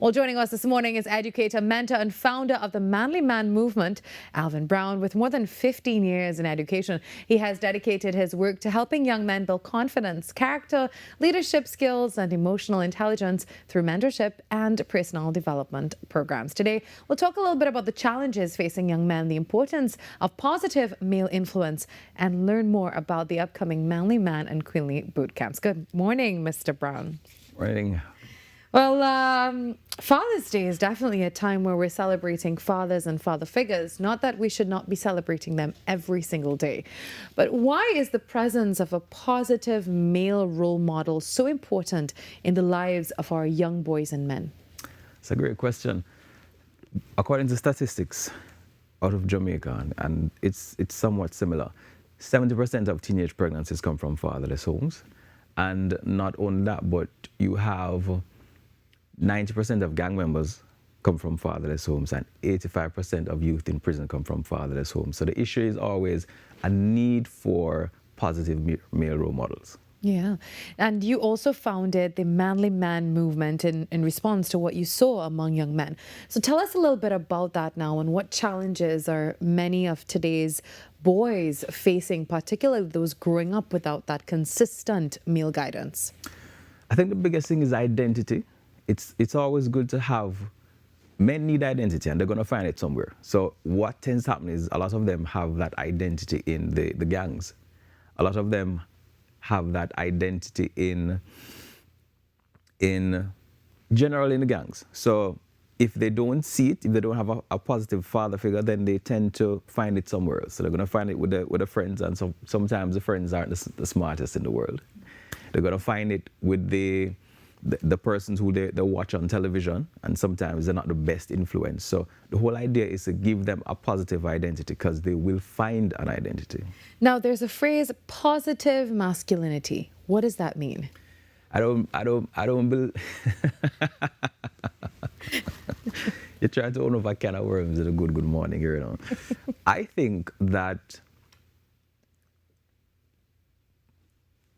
Well, joining us this morning is educator, mentor, and founder of the Manly Man movement, Alvin Brown. With more than 15 years in education, he has dedicated his work to helping young men build confidence, character, leadership skills, and emotional intelligence through mentorship and personal development programs. Today, we'll talk a little bit about the challenges facing young men, the importance of positive male influence, and learn more about the upcoming Manly Man and Queenly boot camps. Good morning, Mr. Brown. Morning. Well, Father's Day is definitely a time where we're celebrating fathers and father figures. Not that we should not be celebrating them every single day. But why is the presence of a positive male role model so important in the lives of our young boys and men? It's a great question. According to statistics out of Jamaica, and it's somewhat similar, 70% of teenage pregnancies come from fatherless homes. And not only that, but you have 90% of gang members come from fatherless homes, and 85% of youth in prison come from fatherless homes. So the issue is always a need for positive male role models. Yeah. And you also founded the Manly Man movement in response to what you saw among young men. So tell us a little bit about that now, and what challenges are many of today's boys facing, particularly those growing up without that consistent male guidance? I think the biggest thing is identity. It's always good to have, men need identity and they're going to find it somewhere. So what tends to happen is a lot of them have that identity in the gangs. A lot of them have that identity in general in the gangs. So if they don't see it, if they don't have a positive father figure, then they tend to find it somewhere else. So they're going to find it with the friends, and sometimes the friends aren't the smartest in the world. They're going to find it with the persons who they watch on television, and sometimes they're not the best influence. So the whole idea is to give them a positive identity, because they will find an identity. Now, there's a phrase, positive masculinity. What does that mean? I don't believe. You're trying to open up a can of worms in a good morning here, you know. I think that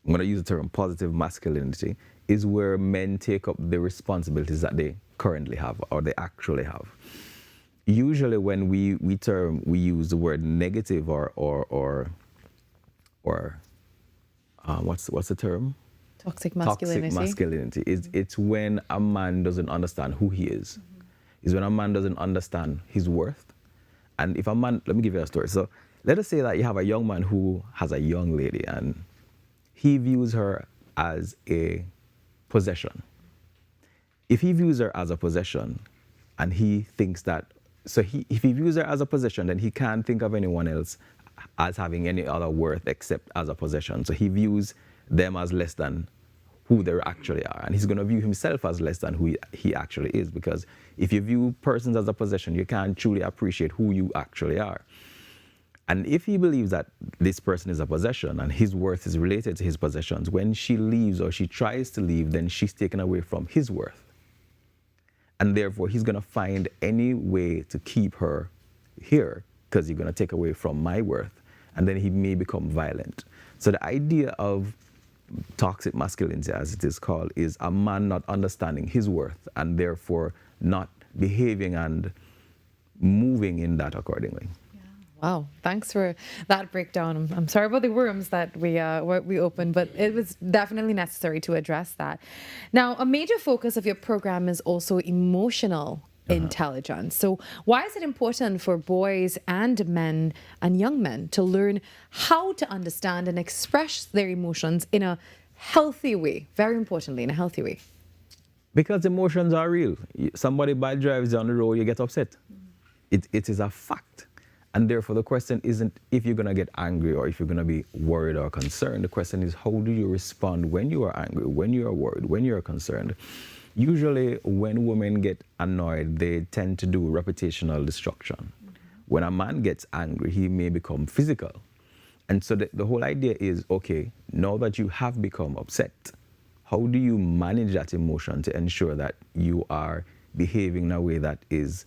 I'm going to use the term positive masculinity is where men take up the responsibilities that they currently have or they actually have. Usually when we use the word negative or what's the term? Toxic masculinity. Toxic masculinity. It's when a man doesn't understand who he is. It's when a man doesn't understand his worth. And if a man, let me give you a story. So let us say that you have a young man who has a young lady and he views her as a possession. If he views her as a possession and he thinks that, if he views her as a possession, then he can't think of anyone else as having any other worth except as a possession. So he views them as less than who they actually are. And he's going to view himself as less than who he actually is, because if you view persons as a possession, you can't truly appreciate who you actually are. And if he believes that this person is a possession and his worth is related to his possessions, when she leaves or she tries to leave, then she's taken away from his worth. And therefore, he's going to find any way to keep her here, because you're going to take away from my worth. And then he may become violent. So the idea of toxic masculinity, as it is called, is a man not understanding his worth and therefore not behaving and moving in that accordingly. Wow, thanks for that breakdown. I'm sorry about the worms that we opened, but it was definitely necessary to address that. Now, a major focus of your program is also emotional intelligence. So why is it important for boys and men and young men to learn how to understand and express their emotions in a healthy way? Very importantly, in a healthy way. Because emotions are real. Somebody bad drives down the road, you get upset. It is a fact. And therefore, the question isn't if you're going to get angry or if you're going to be worried or concerned. The question is, how do you respond when you are angry, when you are worried, when you are concerned? Usually, when women get annoyed, they tend to do reputational destruction. When a man gets angry, he may become physical. And so the whole idea is, okay, now that you have become upset, how do you manage that emotion to ensure that you are behaving in a way that is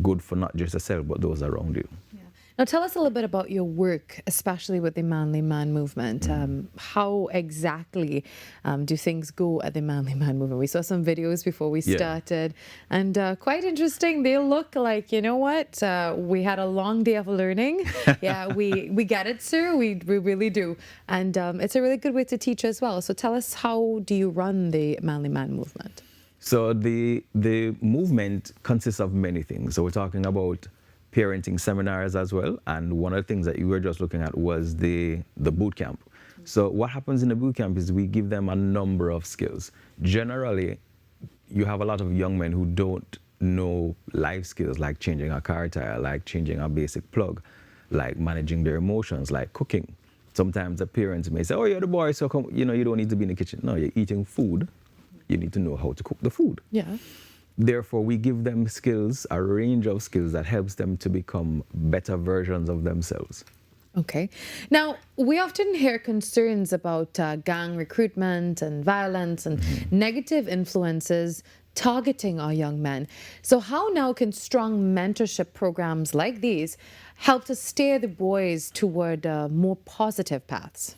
good for not just yourself, but those around you? Yeah. Now, tell us a little bit about your work, especially with the Manly Man movement. How exactly do things go at the Manly Man movement? We saw some videos before we Yeah. started, and quite interesting. They look like, you know what? We had a long day of learning. Yeah, we get it, sir. We really do. And it's a really good way to teach as well. So tell us, how do you run the Manly Man movement? So the movement consists of many things. So we're talking about parenting seminars as well, and one of the things that you were just looking at was the boot camp. So what happens in the boot camp is we give them a number of skills. Generally, you have a lot of young men who don't know life skills like changing a car tire, like changing a basic plug, like managing their emotions, like cooking. Sometimes the parents may say, "Oh, you're the boy, so come, you don't need to be in the kitchen." No, you're eating food. You need to know how to cook the food. Yeah. Therefore, we give them skills, a range of skills that helps them to become better versions of themselves. Okay. Now, we often hear concerns about gang recruitment and violence and negative influences targeting our young men. So how now can strong mentorship programs like these help to steer the boys toward more positive paths?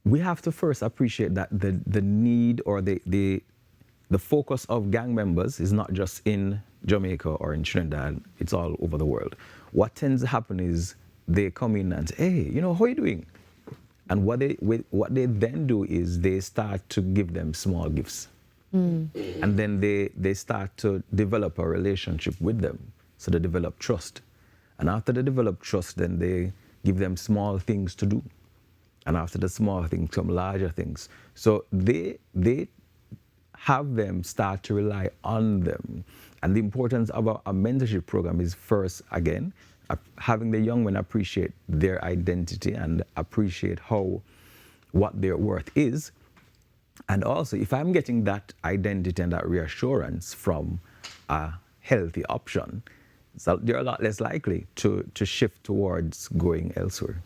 We have to first appreciate that the need or the focus of gang members is not just in Jamaica or in Trinidad, it's all over the world. What tends to happen is they come in and say, "Hey, how are you doing?" And what they then do is they start to give them small gifts. And then they start to develop a relationship with them. So they develop trust. And after they develop trust, then they give them small things to do. And after the small things come larger things. So they have them start to rely on them. And the importance of a mentorship program is first, again, having the young men appreciate their identity and appreciate what their worth is. And also, if I'm getting that identity and that reassurance from a healthy option, so they're a lot less likely to shift towards going elsewhere.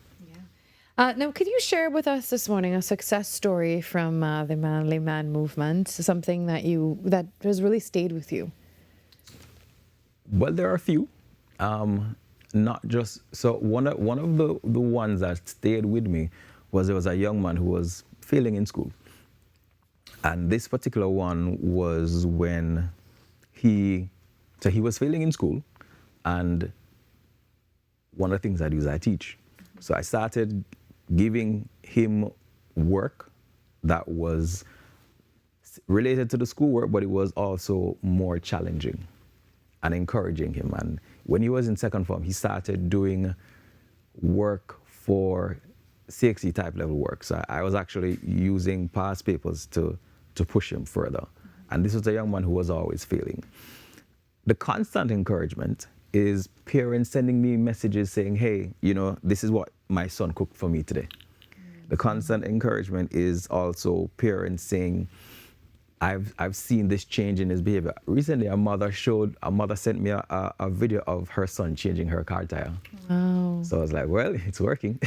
Now, could you share with us this morning a success story from the Manly Man movement, something that has really stayed with you? Well, there are a few. Not just so. One of the ones that stayed with me was there was a young man who was failing in school, and this particular one was when he was failing in school, and one of the things I do is I teach. So I started giving him work that was related to the schoolwork, but it was also more challenging, and encouraging him. And when he was in second form, he started doing work for CXC type level work. So I was actually using past papers to push him further. And this was a young man who was always failing. The constant encouragement is parents sending me messages saying, "Hey, this is what my son cooked for me today." The constant encouragement is also parents saying, I've seen this change in his behavior. Recently, a mother sent me a video of her son changing her car tire. Wow. So I was like, well, it's working.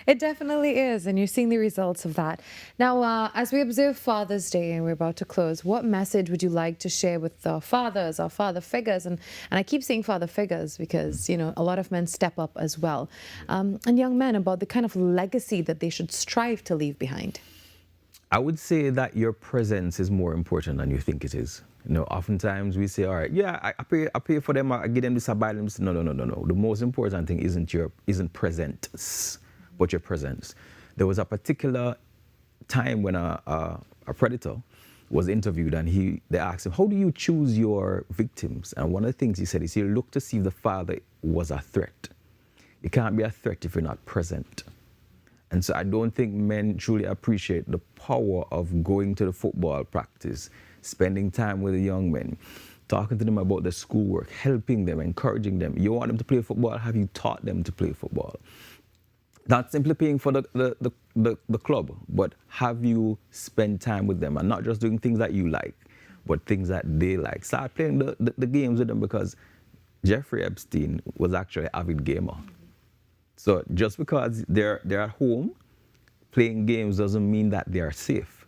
It definitely is, and you're seeing the results of that. Now, as we observe Father's Day and we're about to close, what message would you like to share with our fathers, our father figures? And I keep saying father figures because, a lot of men step up as well. And young men, about the kind of legacy that they should strive to leave behind. I would say that your presence is more important than you think it is. Oftentimes we say, all right, yeah, I pay for them, I give them this, I buy them this. No. The most important thing isn't presence, but your presence. There was a particular time when a predator was interviewed, and they asked him, "How do you choose your victims?" And one of the things he said is, "You look to see if the father was a threat. You can't be a threat if you're not present." And so I don't think men truly appreciate the power of going to the football practice, spending time with the young men, talking to them about their schoolwork, helping them, encouraging them. You want them to play football? Have you taught them to play football? Not simply paying for the club, but have you spent time with them and not just doing things that you like, but things that they like. Start playing the games with them, because Jeffrey Epstein was actually an avid gamer. So just because they're at home playing games doesn't mean that they are safe.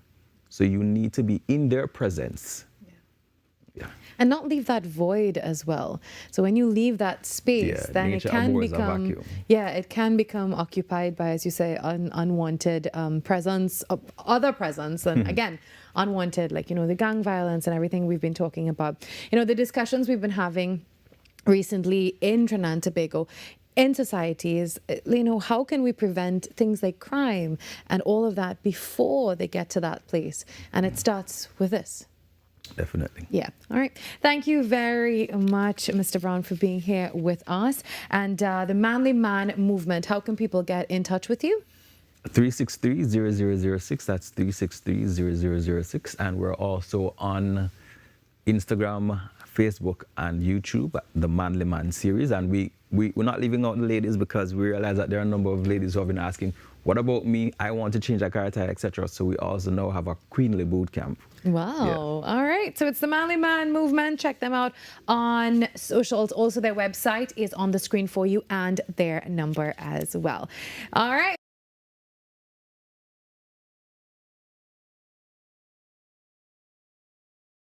So you need to be in their presence. Yeah. and not leave that void as well. So when you leave that space, Yeah, then it nature can abhors a become, vacuum. yeah, it can become occupied by, as you say, unwanted presence, other presence, and again, unwanted, like, the gang violence and everything we've been talking about. The discussions we've been having recently in Trinidad and Tobago in societies, how can we prevent things like crime and all of that before they get to that place? And it starts with this. Definitely. Yeah. All right. Thank you very much, Mr. Brown, for being here with us. And the Manly Man movement, how can people get in touch with you? 363-0006. That's 363-0006. And we're also on Instagram, Facebook, and YouTube, the Manly Man series. And we're not leaving out the ladies because we realize that there are a number of ladies who have been asking, what about me? I want to change a character, etc. So we also now have a Queenly boot camp. Wow. Yeah. All right. So it's the Manly Man movement. Check them out on socials. Also, their website is on the screen for you and their number as well. All right.